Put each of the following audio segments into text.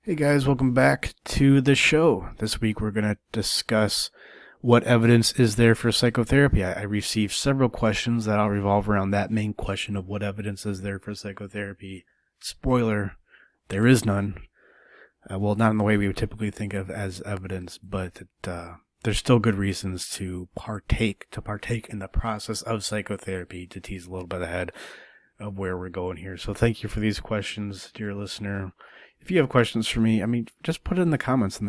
Hey guys, welcome back to the show. This week we're going to discuss what evidence is there for psychotherapy. I received several questions that all revolve around that main question of what evidence is there for psychotherapy. Spoiler, there is none. Well, not in the way we would typically think of as evidence, but there's still good reasons to partake in the process of psychotherapy, to tease a little bit ahead of where we're going here. So thank you for these questions, dear listener. If you have questions for me, just put it in the comments in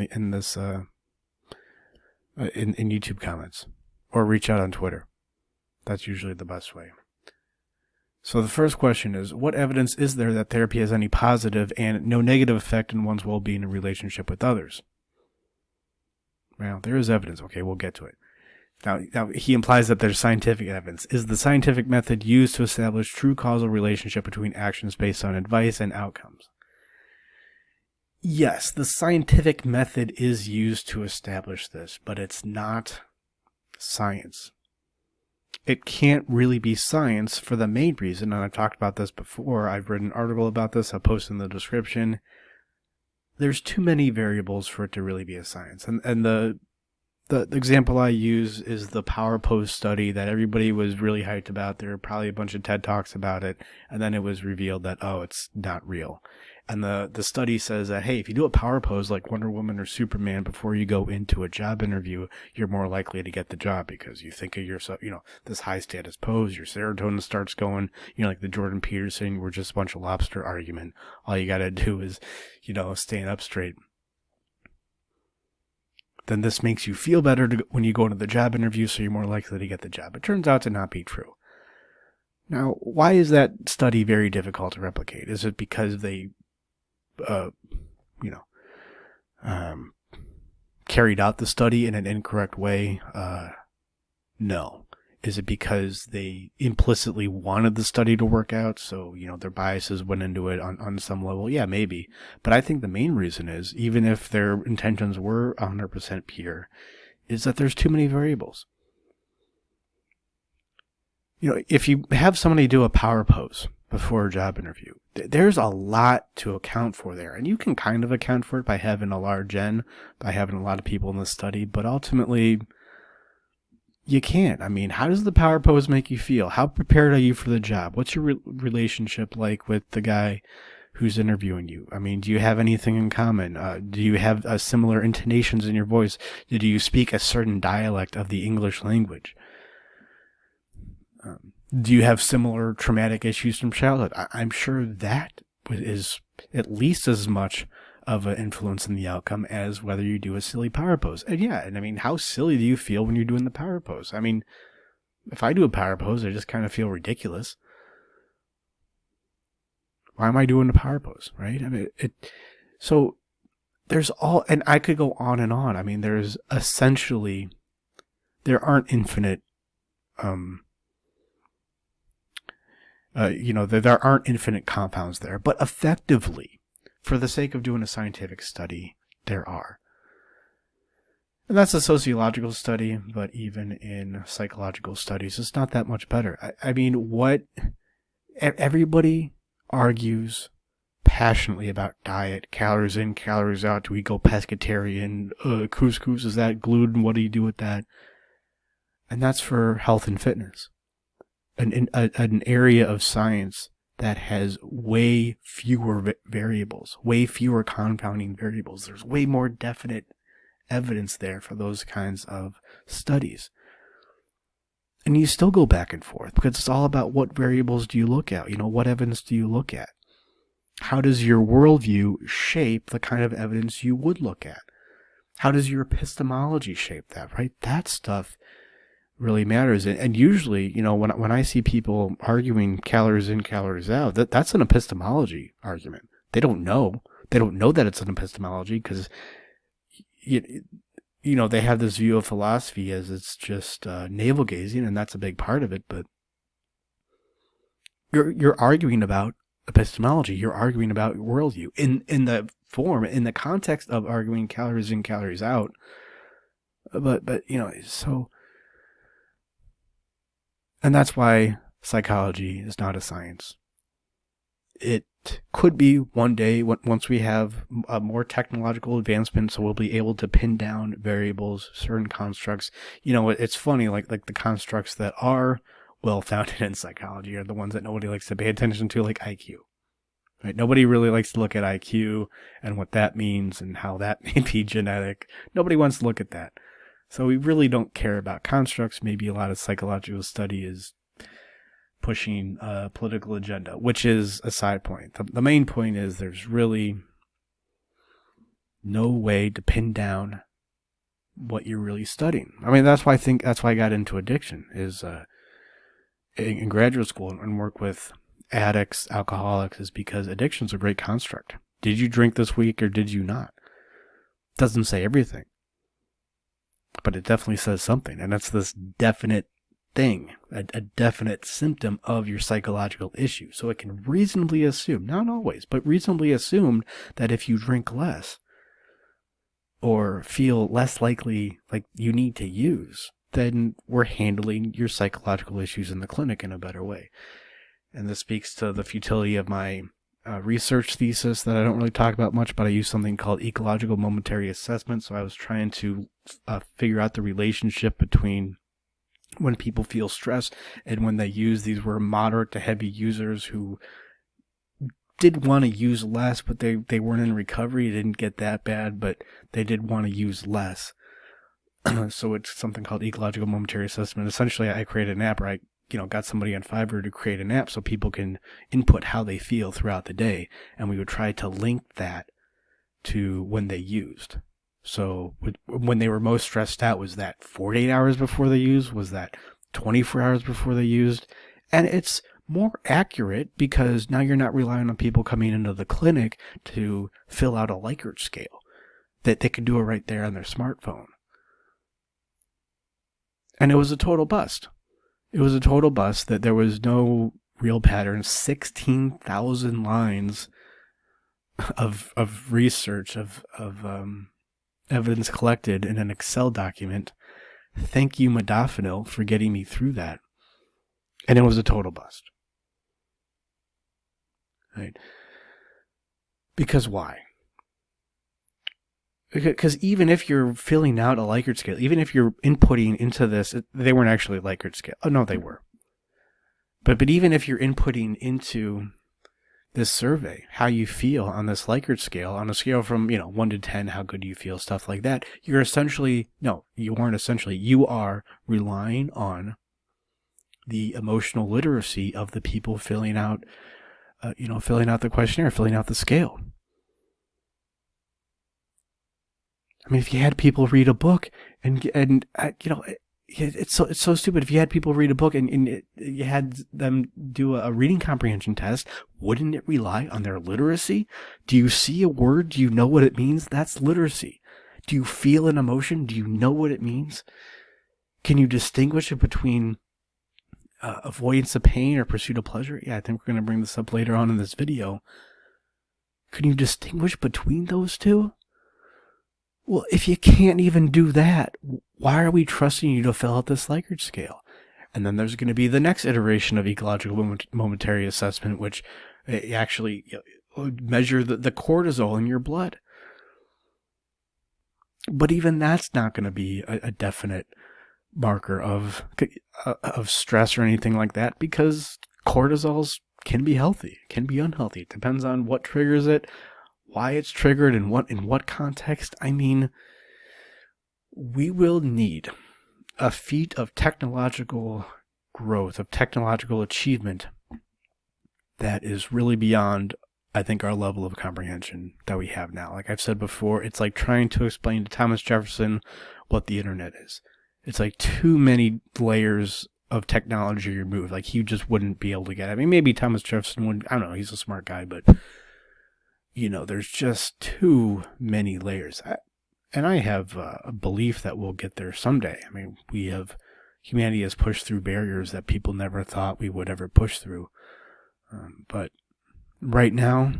YouTube comments, or reach out on Twitter. That's usually the best way. So the first question is, what evidence is there that therapy has any positive and no negative effect in one's well-being and relationship with others? Well, there is evidence. Okay, we'll get to it. Now, he implies that there's scientific evidence. Is the scientific method used to establish true causal relationship between actions based on advice and outcomes? Yes, the scientific method is used to establish this, but it's not science. It can't really be science for the main reason, and I've talked about this before. I've written an article about this. I'll post in the description. There's too many variables for it to really be a science. And the example I use is the power pose study that everybody was really hyped about. There were probably a bunch of TED Talks about it, and then it was revealed that, it's not real. And the study says that, hey, if you do a power pose like Wonder Woman or Superman before you go into a job interview, you're more likely to get the job because you think of yourself, this high status pose, your serotonin starts going, like the Jordan Peterson, we're just a bunch of lobster argument. All you got to do is, stand up straight. Then this makes you feel better when you go into the job interview, so you're more likely to get the job. It turns out to not be true. Now, why is that study very difficult to replicate? Is it because they carried out the study in an incorrect way? No. Is it because they implicitly wanted the study to work out? So, their biases went into it on some level? Yeah, maybe. But I think the main reason is, even if their intentions were 100% pure, is that there's too many variables. If you have somebody do a power pose before a job interview, there's a lot to account for there. And you can kind of account for it by having a large N, by having a lot of people in the study, but ultimately, you can't. How does the power pose make you feel? How prepared are you for the job? What's your relationship like with the guy who's interviewing you? Do you have anything in common? Do you have similar intonations in your voice? Do you speak a certain dialect of the English language? Do you have similar traumatic issues from childhood? I'm sure that is at least as much of an influence in the outcome as whether you do a silly power pose. And how silly do you feel when you're doing the power pose? If I do a power pose, I just kind of feel ridiculous. Why am I doing a power pose, right? So there's and I could go on and on. There's essentially, there aren't infinite, there aren't infinite compounds there, but effectively, for the sake of doing a scientific study, there are. And that's a sociological study, but even in psychological studies, it's not that much better. Everybody argues passionately about diet, calories in, calories out. Do we go pescatarian? Couscous, is that gluten? What do you do with that? And that's for health and fitness. An area of science that has way fewer variables, way fewer confounding variables. There's way more definite evidence there for those kinds of studies. And you still go back and forth because it's all about what variables do you look at? What evidence do you look at? How does your worldview shape the kind of evidence you would look at? How does your epistemology shape that, right? That stuff really matters. And usually, when I see people arguing calories in, calories out, that's an epistemology argument. They don't know that it's an epistemology because, they have this view of philosophy as it's just navel gazing, and that's a big part of it. But you're arguing about epistemology. You're arguing about worldview in the context of arguing calories in, calories out. But so. And that's why psychology is not a science. It could be one day once we have a more technological advancement, so we'll be able to pin down variables, certain constructs. It's funny, like the constructs that are well founded in psychology are the ones that nobody likes to pay attention to, like IQ. Right? Nobody really likes to look at IQ and what that means and how that may be genetic. Nobody wants to look at that. So we really don't care about constructs. Maybe a lot of psychological study is pushing a political agenda, which is a side point. The main point is there's really no way to pin down what you're really studying. I mean, that's why I got into addiction, is in graduate school and work with addicts, alcoholics, is because addiction's a great construct. Did you drink this week or did you not? Doesn't say everything, but it definitely says something, and that's this definite thing, a definite symptom of your psychological issue. So it can reasonably assume, not always, but reasonably assumed that if you drink less or feel less likely like you need to use, then we're handling your psychological issues in the clinic in a better way. And this speaks to the futility of my research thesis that I don't really talk about much, but I use something called ecological momentary assessment. So I was trying to figure out the relationship between when people feel stress and when they use. These were moderate to heavy users who did want to use less, but they weren't in recovery. It didn't get that bad, but they did want to use less. So it's something called ecological momentary assessment. Essentially, I created an app where I got somebody on Fiverr to create an app so people can input how they feel throughout the day, and we would try to link that to when they used. So when they were most stressed out, was that 48 hours before they used? Was that 24 hours before they used? And it's more accurate because now you're not relying on people coming into the clinic to fill out a Likert scale, that they can do it right there on their smartphone. And it was a total bust. It was a total bust that there was no real pattern. 16,000 lines of research, of evidence collected in an Excel document. Thank you, modafinil, for getting me through that. And it was a total bust. Right? Because why? Because even if you're filling out a Likert scale, even if you're inputting into this, they weren't actually Likert scale. Oh, no, they were. But even if you're inputting into this survey how you feel on this Likert scale, on a scale from 1 to 10, how good do you feel, stuff like that, you are relying on the emotional literacy of the people filling out the questionnaire, filling out the scale. I mean, if you had people read a book it's so stupid. If you had people read a book and you had them do a reading comprehension test, wouldn't it rely on their literacy? Do you see a word? Do you know what it means? That's literacy. Do you feel an emotion? Do you know what it means? Can you distinguish it between avoidance of pain or pursuit of pleasure? Yeah, I think we're going to bring this up later on in this video. Can you distinguish between those two? Well, if you can't even do that, why are we trusting you to fill out this Likert scale? And then there's going to be the next iteration of ecological momentary assessment, which actually measure the cortisol in your blood. But even that's not going to be a definite marker of stress or anything like that, because cortisols can be healthy, can be unhealthy. It depends on what triggers it, why it's triggered, and in what context. I mean, we will need a feat of technological growth, of technological achievement that is really beyond, I think, our level of comprehension that we have now. Like I've said before, it's like trying to explain to Thomas Jefferson what the internet is. It's like too many layers of technology removed. Like he just wouldn't be able to get it. I mean, maybe Thomas Jefferson would, I don't know, he's a smart guy, but there's just too many layers. And I have a belief that we'll get there someday. I mean, humanity has pushed through barriers that people never thought we would ever push through. But right now,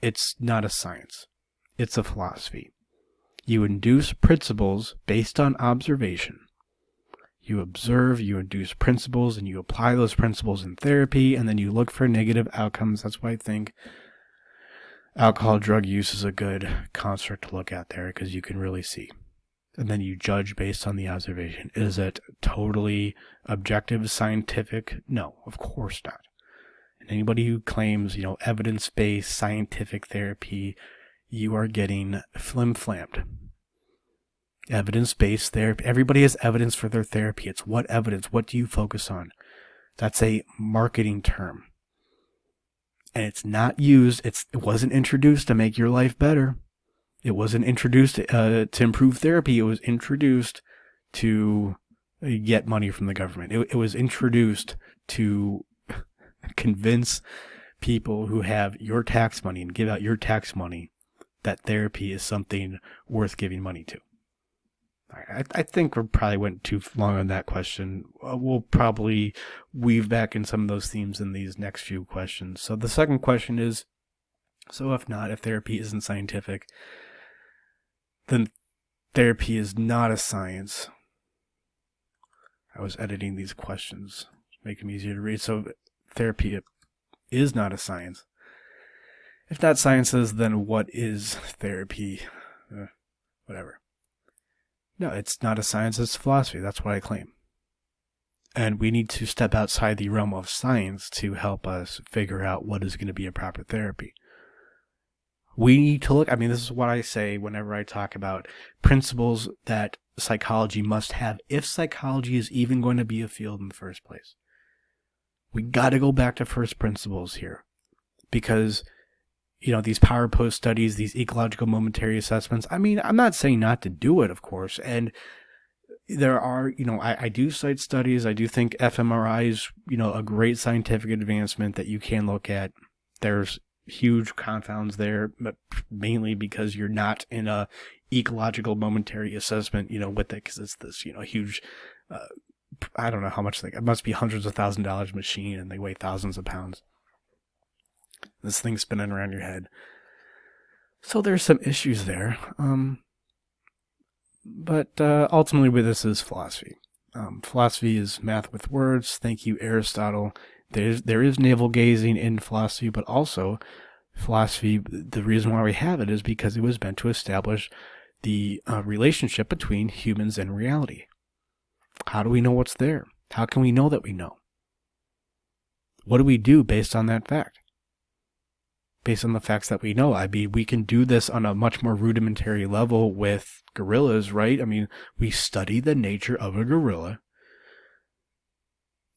it's not a science. It's a philosophy. You induce principles based on observation. You observe, you induce principles, and you apply those principles in therapy, and then you look for negative outcomes. That's why I think Alcohol drug use is a good construct to look at there because you can really see. And then you judge based on the observation. Is it totally objective, scientific? No, of course not. And anybody who claims, evidence-based scientific therapy, you are getting flim-flammed. Evidence-based therapy. Everybody has evidence for their therapy. It's what evidence? What do you focus on? That's a marketing term. And it's not used. It wasn't introduced to make your life better. It wasn't introduced to improve therapy. It was introduced to get money from the government. It was introduced to convince people who have your tax money and give out your tax money that therapy is something worth giving money to. I think we probably went too long on that question. We'll probably weave back in some of those themes in these next few questions. So the second question is, so if therapy isn't scientific, then therapy is not a science. I was editing these questions, make them easier to read. So therapy is not a science. If not sciences, then what is therapy? Whatever. No, it's not a science, it's philosophy. That's what I claim. And we need to step outside the realm of science to help us figure out what is going to be a proper therapy. We need to look, this is what I say whenever I talk about principles that psychology must have, if psychology is even going to be a field in the first place. We got to go back to first principles here. Because these power post studies, these ecological momentary assessments. I'm not saying not to do it, of course. And there are, I do cite studies. I do think fMRI is, a great scientific advancement that you can look at. There's huge confounds there, but mainly because you're not in a ecological momentary assessment, with it, because it's this, huge, I don't know how much, it must be hundreds of $1,000s machine, and they weigh thousands of pounds. This thing's spinning around your head. So there's some issues there. But ultimately, this is philosophy. Philosophy is math with words. Thank you, Aristotle. There is navel-gazing in philosophy, but also philosophy, the reason why we have it is because it was meant to establish the relationship between humans and reality. How do we know what's there? How can we know that we know? What do we do based on that fact? Based on the facts that we know. We can do this on a much more rudimentary level with gorillas, right? We study the nature of a gorilla,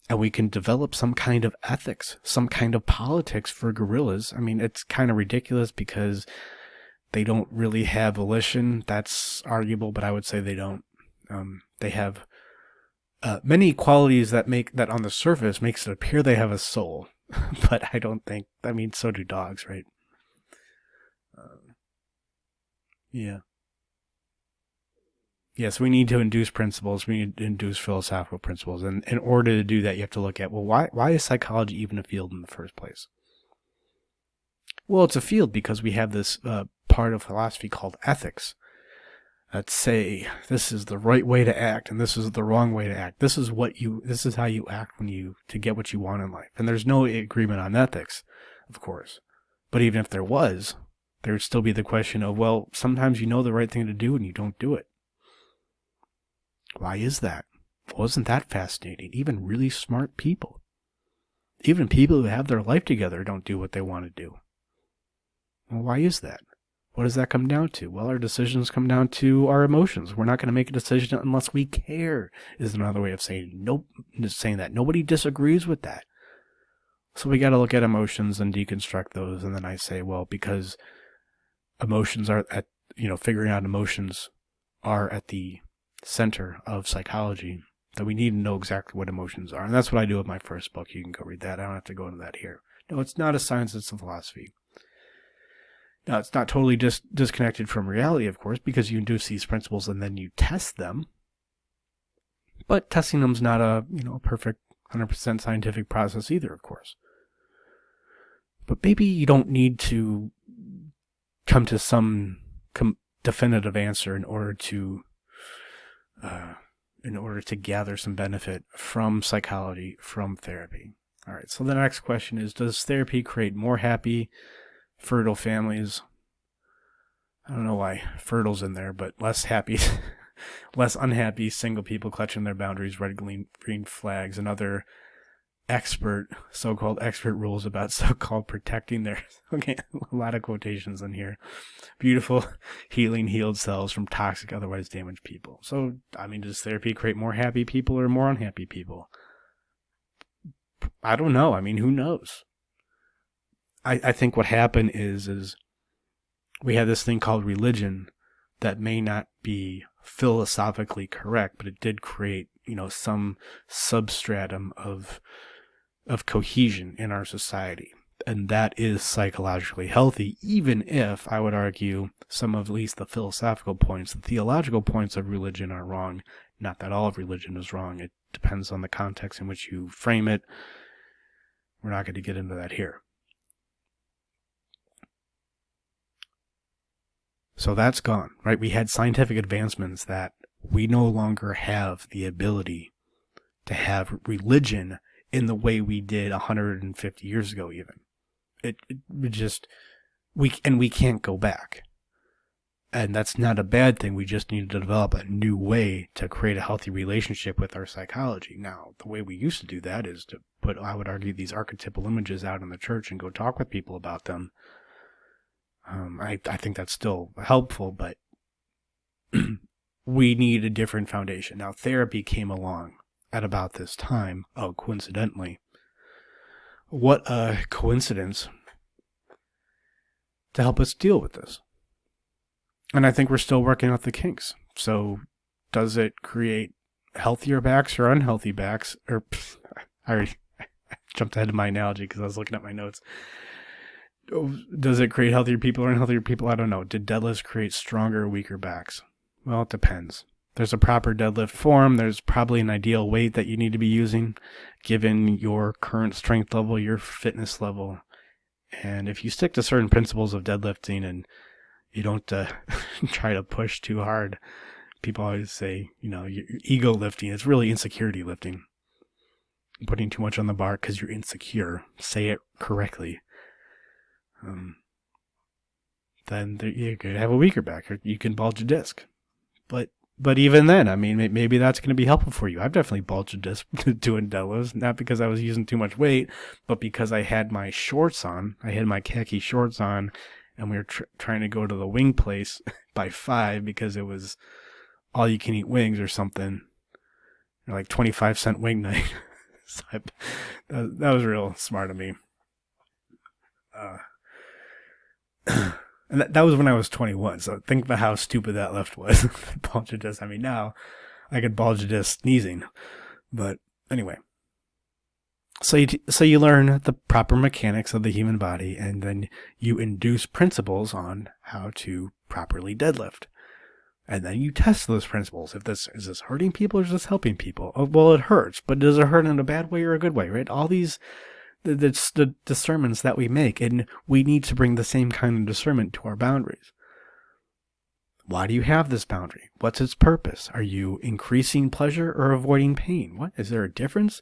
and we can develop some kind of ethics, some kind of politics for gorillas. It's kind of ridiculous because they don't really have volition. That's arguable, but I would say they don't. They have many qualities that make that on the surface makes it appear they have a soul. But I don't think, so do dogs, right? Yeah. Yes, we need to induce principles. We need to induce philosophical principles. And in order to do that, you have to look at, why is psychology even a field in the first place? Well, it's a field because we have this part of philosophy called ethics that say this is the right way to act and this is the wrong way to act. This is how you act to get what you want in life. And there's no agreement on ethics, of course. But even if there was, there would still be the question of, sometimes you know the right thing to do and you don't do it. Why is that? Wasn't that fascinating? Even really smart people, even people who have their life together, don't do what they want to do. Well, why is that? What does that come down to? Well, our decisions come down to our emotions. We're not going to make a decision unless we care, is another way of saying that. Nobody disagrees with that. So we got to look at emotions and deconstruct those. And then I say, because emotions are figuring out emotions are at the center of psychology, that we need to know exactly what emotions are. And that's what I do with my first book. You can go read that. I don't have to go into that here. No, it's not a science, it's a philosophy. Now, it's not totally disconnected from reality, of course, because you induce these principles and then you test them. But testing them is not a perfect 100% scientific process either, of course. But maybe you don't need to come to some definitive answer in order to gather some benefit from psychology, from therapy. All right, so the next question is, does therapy create more happy, fertile families. I don't know why fertile's in there, but less happy, less unhappy single people clutching their boundaries, red, green flags, and other so-called expert rules about so-called protecting their, okay, a lot of quotations in here. Beautiful, healed cells from toxic, otherwise damaged people. So, I mean, does therapy create more happy people or more unhappy people? I don't know. I mean, who knows? I think what happened is we have this thing called religion that may not be philosophically correct, but it did create, some substratum of cohesion in our society. And that is psychologically healthy, even if, I would argue, some of at least the philosophical points, the theological points of religion are wrong. Not that all of religion is wrong. It depends on the context in which you frame it. We're not going to get into that here. So that's gone, right? We had scientific advancements that we no longer have the ability to have religion in the way we did 150 years ago even. We can't go back. And that's not a bad thing. We just need to develop a new way to create a healthy relationship with our psychology. Now, the way we used to do that is to put, I would argue, these archetypal images out in the church and go talk with people about them. I think that's still helpful, but we need a different foundation. Now, therapy came along at about this time. Oh, coincidentally. What a coincidence to help us deal with this. And I think we're still working out the kinks. So does it create healthier backs or unhealthy backs? Or I already jumped ahead of my analogy because I was looking at my notes. Does it create healthier people or unhealthier people? I don't know. Did deadlifts create stronger or weaker backs? Well, it depends. There's a proper deadlift form. There's probably an ideal weight that you need to be using given your current strength level, your fitness level. And if you stick to certain principles of deadlifting and you don't try to push too hard, people always say, you're ego lifting. It's really insecurity lifting. Putting too much on the bar because you're insecure. Say it correctly. Then you could have a weaker back, or you can bulge a disc. But even then, I mean, maybe that's going to be helpful for you. I've definitely bulged a disc doing deadlifts, not because I was using too much weight, but because I had my shorts on. I had my khaki shorts on, and we were trying to go to the wing place by 5 because it was all you can eat wings or something, like 25-cent wing night. So that was real smart of me. And that was when I was 21, so think about how stupid that lift was. Bulge a disc. I mean, now I could bulge a disc sneezing. But anyway. So you learn the proper mechanics of the human body, and then you induce principles on how to properly deadlift. And then you test those principles. Is this hurting people or is this helping people? Oh, well, it hurts, but does it hurt in a bad way or a good way, right? All these the discernments that we make, and we need to bring the same kind of discernment to our boundaries. Why do you have this boundary? What's its purpose? Are you increasing pleasure or avoiding pain? What? Is there a difference?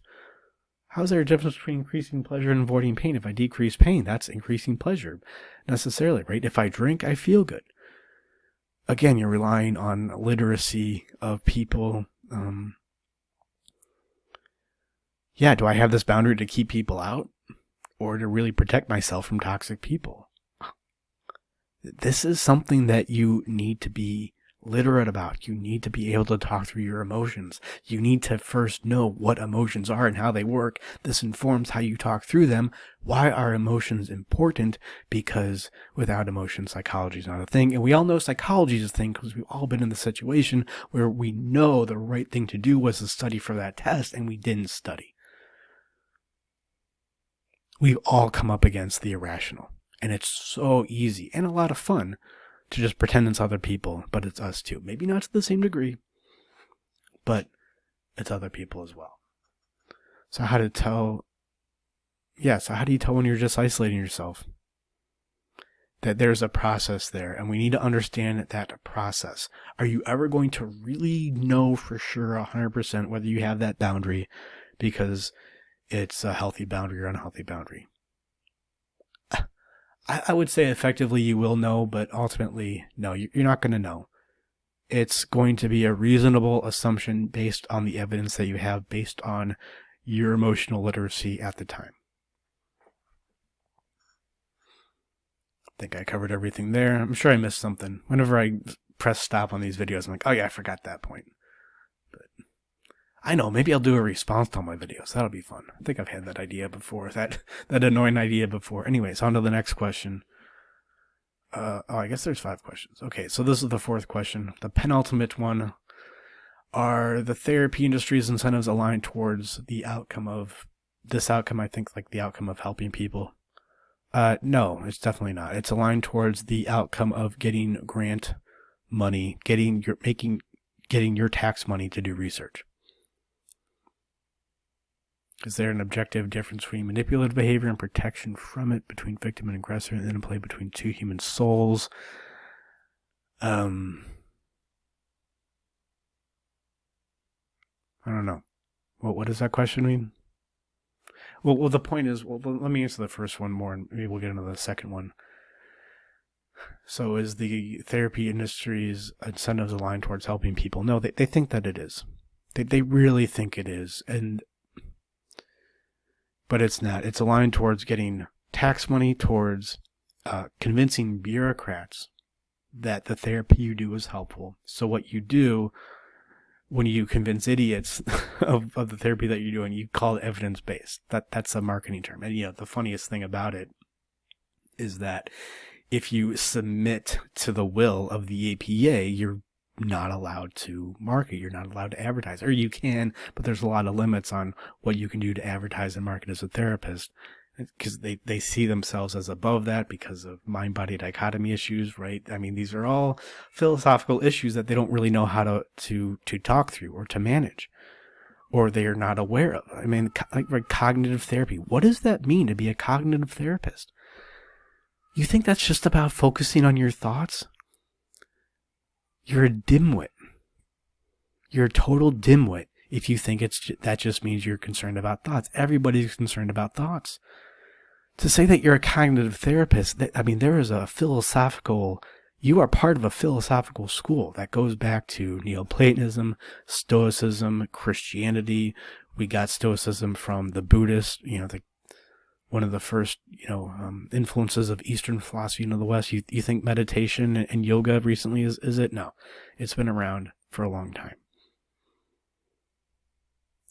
How is there a difference between increasing pleasure and avoiding pain? If I decrease pain, that's increasing pleasure necessarily, right? If I drink, I feel good. Again, you're relying on literacy of people. Do I have this boundary to keep people out or to really protect myself from toxic people? This is something that you need to be literate about. You need to be able to talk through your emotions. You need to first know what emotions are and how they work. This informs how you talk through them. Why are emotions important? Because without emotion, psychology is not a thing. And we all know psychology is a thing because we've all been in the situation where we know the right thing to do was to study for that test and we didn't study. We've all come up against the irrational. And it's so easy and a lot of fun to just pretend it's other people, but it's us too. Maybe not to the same degree, but it's other people as well. So how do you tell when you're just isolating yourself? That there's a process there, and we need to understand that process. Are you ever going to really know for sure 100% whether you have that boundary because it's a healthy boundary or unhealthy boundary? I would say effectively you will know, but ultimately, no, you're not going to know. It's going to be a reasonable assumption based on the evidence that you have, based on your emotional literacy at the time. I think I covered everything there. I'm sure I missed something. Whenever I press stop on these videos, I'm like, oh yeah, I forgot that point. But I know, maybe I'll do a response to all my videos. That'll be fun. I think I've had that idea before, that annoying idea before. Anyways, on to the next question. I guess there's 5 questions. Okay, so this is the 4th question. The penultimate one. Are the therapy industry's incentives aligned towards the outcome of this outcome? I think like the outcome of helping people. No, it's definitely not. It's aligned towards the outcome of getting grant money, getting your tax money to do research. Is there an objective difference between manipulative behavior and protection from it, between victim and aggressor, and interplay between 2 human souls? I don't know. What does that question mean? Well, the point is, let me answer the first one more, and maybe we'll get into the second one. So is the therapy industry's incentives aligned towards helping people? No, they think that it is. They really think it is, but it's not. It's aligned towards getting tax money, towards convincing bureaucrats that the therapy you do is helpful. So what you do when you convince idiots of the therapy that you're doing, you call it evidence-based. That's a marketing term. And the funniest thing about it is that if you submit to the will of the APA, you're not allowed to market. You're not allowed to advertise. Or you can, but there's a lot of limits on what you can do to advertise and market as a therapist, because they see themselves as above that because of mind-body dichotomy issues, right? I mean, these are all philosophical issues that they don't really know how to talk through or to manage, or they are not aware of. I mean, like cognitive therapy. What does that mean to be a cognitive therapist? You think that's just about focusing on your thoughts? You're a dimwit. You're a total dimwit if you think that just means you're concerned about thoughts. Everybody's concerned about thoughts. To say that you're a cognitive therapist, there is you are part of a philosophical school that goes back to Neoplatonism, Stoicism, Christianity. We got Stoicism from the Buddhists, one of the first, influences of Eastern philosophy into the West. You think meditation and yoga recently is it? No, it's been around for a long time.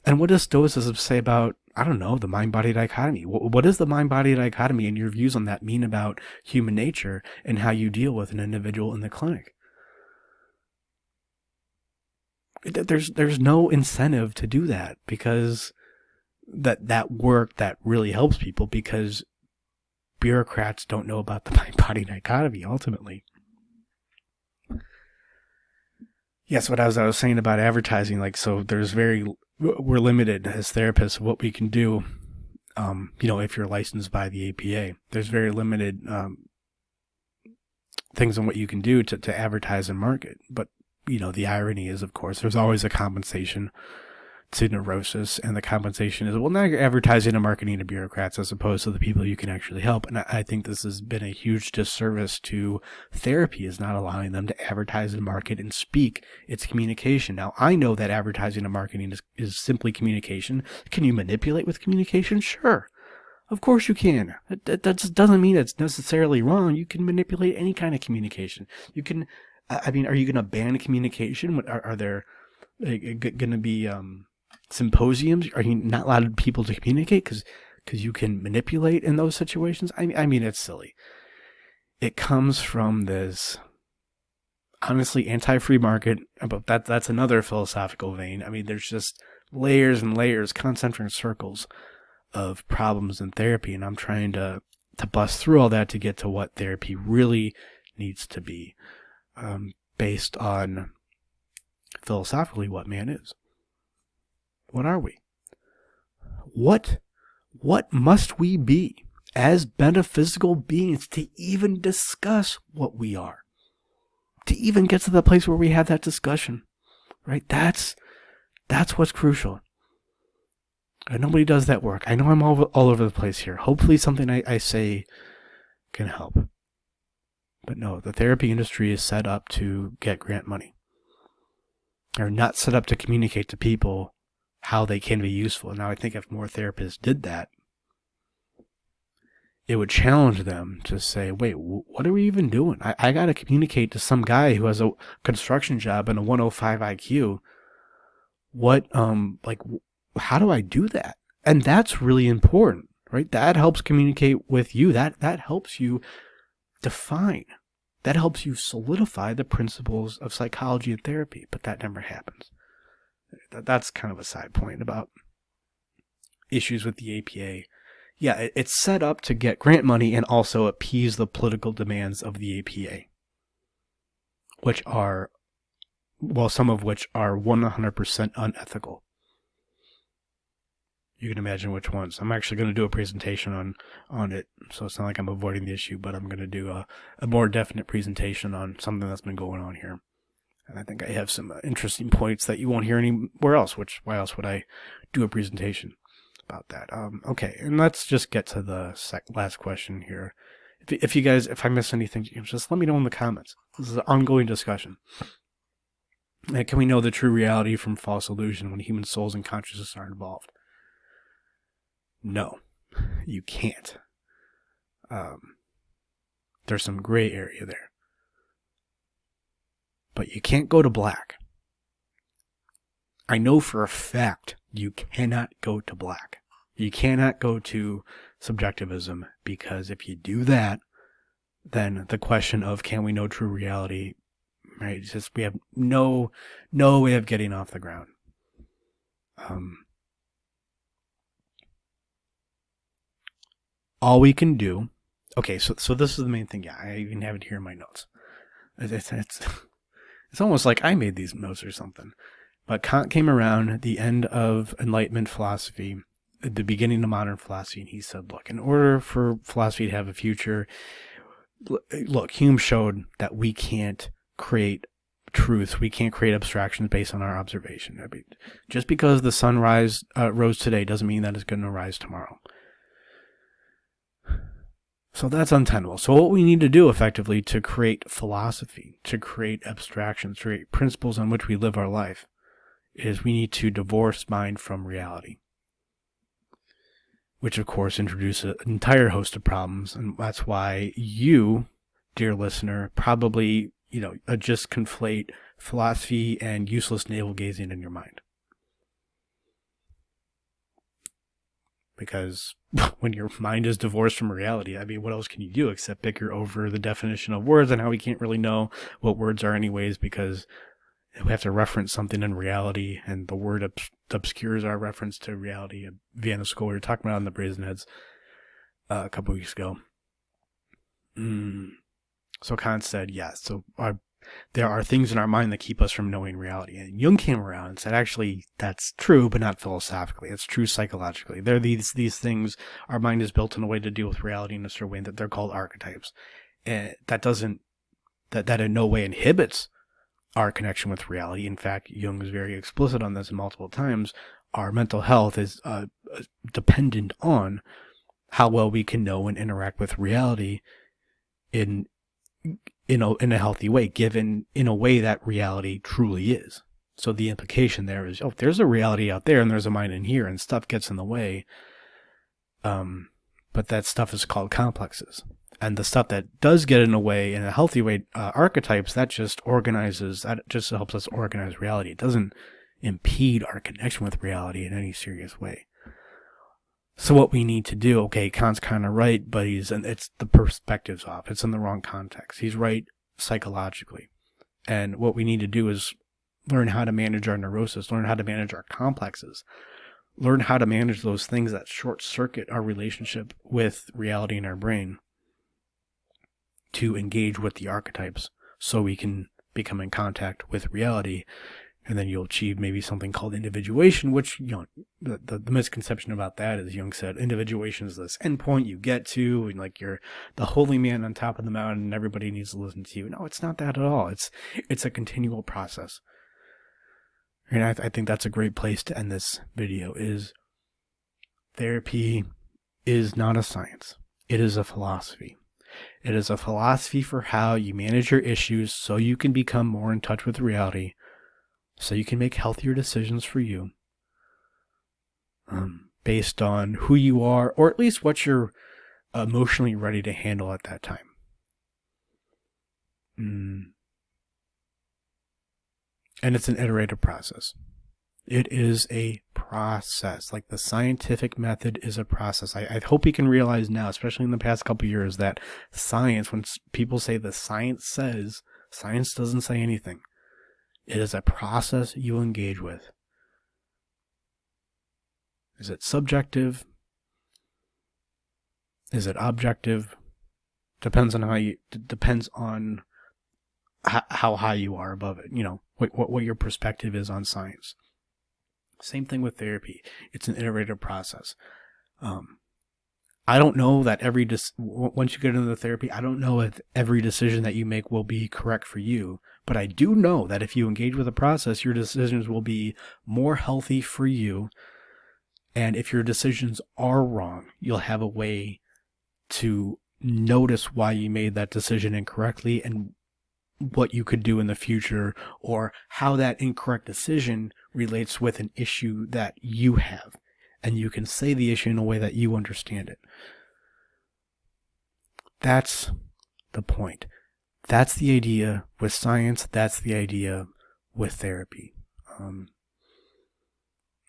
And what does Stoicism say about, I don't know, the mind-body dichotomy? What is the mind-body dichotomy and your views on that mean about human nature and how you deal with an individual in the clinic? There's no incentive to do that, because that work that really helps people, because bureaucrats don't know about the mind-body dichotomy ultimately. Yes, what I was saying about advertising, so we're limited as therapists of what we can do. If you're licensed by the APA, there's very limited things on what you can do to advertise and market. But the irony is, of course, there's always a compensation to neurosis, and the compensation is, well, now you're advertising and marketing to bureaucrats as opposed to the people you can actually help. And I think this has been a huge disservice to therapy, is not allowing them to advertise and market and speak its communication. Now, I know that advertising and marketing is simply communication. Can you manipulate with communication? Sure. Of course you can. That doesn't mean it's necessarily wrong. You can manipulate any kind of communication. You can, are you going to ban communication? Are there going to be symposiums? Are you not allowed people to communicate because you can manipulate in those situations? I mean, it's silly. It comes from this, honestly, anti-free market, but that's another philosophical vein. I mean, there's just layers and layers, concentric circles of problems in therapy, and I'm trying to bust through all that to get to what therapy really needs to be, based on philosophically what man is. What are we? What must we be as metaphysical beings to even discuss what we are? To even get to the place where we have that discussion, right? That's what's crucial. And nobody does that work. I know I'm all over the place here. Hopefully something I say can help. But no, the therapy industry is set up to get grant money. They're not set up to communicate to people how they can be useful. Now, I think if more therapists did that, it would challenge them to say, wait, what are we even doing? I got to communicate to some guy who has a construction job and a 105 IQ. How do I do that? And that's really important, right? That helps communicate with you. That helps you define. That helps you solidify the principles of psychology and therapy, but that never happens. That's kind of a side point about issues with the APA. Yeah, it's set up to get grant money and also appease the political demands of the APA, which are, well, some of which are 100% unethical. You can imagine which ones. I'm actually going to do a presentation on it, so it's not like I'm avoiding the issue, but I'm going to do a more definite presentation on something that's been going on here. And I think I have some interesting points that you won't hear anywhere else, why else would I do a presentation about that? Okay, and let's just get to the last question here. If I miss anything, just let me know in the comments. This is an ongoing discussion. Can we know the true reality from false illusion when human souls and consciousness are involved? No, you can't. There's some gray area there. But you can't go to black. I know for a fact you cannot go to black. You cannot go to subjectivism, because if you do that, then the question of can we know true reality, right? It's just we have no way of getting off the ground. All we can do, okay, so this is the main thing. Yeah, I even have it here in my notes. It's almost like I made these notes or something. But Kant came around the end of Enlightenment philosophy, at the beginning of modern philosophy, and he said, look, in order for philosophy to have a future, look, Hume showed that we can't create truth, we can't create abstractions based on our observation. I mean, just because the sun rose today doesn't mean that it's going to rise tomorrow. So that's untenable. So what we need to do effectively to create philosophy, to create abstractions, to create principles on which we live our life, is we need to divorce mind from reality. Which of course introduces an entire host of problems, and that's why you, dear listener, probably, just conflate philosophy and useless navel gazing in your mind. Because when your mind is divorced from reality, I mean, what else can you do except bicker over the definition of words and how we can't really know what words are anyways, because we have to reference something in reality, and the word obscures our reference to reality. Vienna School, we were talking about in the Brazen Heads a couple weeks ago. So Kant said, yes, so there are things in our mind that keep us from knowing reality. And Jung came around and said, actually, that's true, but not philosophically. It's true psychologically. There are these things, our mind is built in a way to deal with reality in a certain way that they're called archetypes. And that in no way inhibits our connection with reality. In fact, Jung is very explicit on this multiple times. Our mental health is dependent on how well we can know and interact with reality in a healthy way, given in a way that reality truly is. So the implication there is, there's a reality out there and there's a mind in here, and stuff gets in the way. But that stuff is called complexes. And the stuff that does get in the way in a healthy way, archetypes, that just helps us organize reality. It doesn't impede our connection with reality in any serious way. So what we need to do, okay, Kant's kind of right, but it's the perspective's off. It's in the wrong context. He's right psychologically. And what we need to do is learn how to manage our neurosis, learn how to manage our complexes, learn how to manage those things that short circuit our relationship with reality in our brain, to engage with the archetypes so we can become in contact with reality. And then you'll achieve maybe something called individuation, which, the misconception about that is Jung said individuation is this endpoint you get to, and like you're the holy man on top of the mountain and everybody needs to listen to you. No, it's not that at all. It's a continual process. And I think that's a great place to end this video, is therapy is not a science. It is a philosophy. It is a philosophy for how you manage your issues so you can become more in touch with reality, so you can make healthier decisions for you, based on who you are, or at least what you're emotionally ready to handle at that time. And it's an iterative process. It is a process. Like the scientific method is a process. I hope you can realize now, especially in the past couple of years, that science, when people say the science says, science doesn't say anything. It is a process you engage with. Is it subjective? Is it objective? Depends on how high you are above it. You know, what your perspective is on science. Same thing with therapy. It's an iterative process. I don't know that once you get into the therapy, I don't know if every decision that you make will be correct for you. But I do know that if you engage with the process, your decisions will be more healthy for you. And if your decisions are wrong, you'll have a way to notice why you made that decision incorrectly and what you could do in the future, or how that incorrect decision relates with an issue that you have. And you can say the issue in a way that you understand it. That's the point. That's the idea with science. That's the idea with therapy.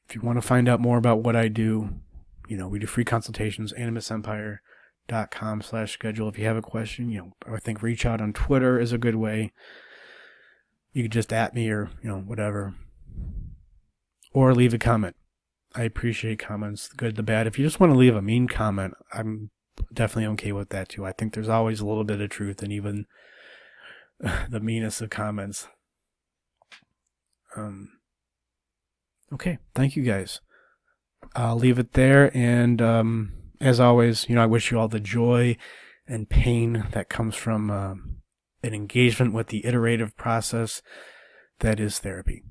If you want to find out more about what I do, we do free consultations, animusempire.com/schedule. If you have a question, I think reach out on Twitter is a good way. You could just @ me or, whatever. Or leave a comment. I appreciate comments, the good, the bad. If you just want to leave a mean comment, I'm definitely okay with that too. I think there's always a little bit of truth in even the meanest of comments. Okay, thank you guys. I'll leave it there, and as always, I wish you all the joy and pain that comes from an engagement with the iterative process that is therapy.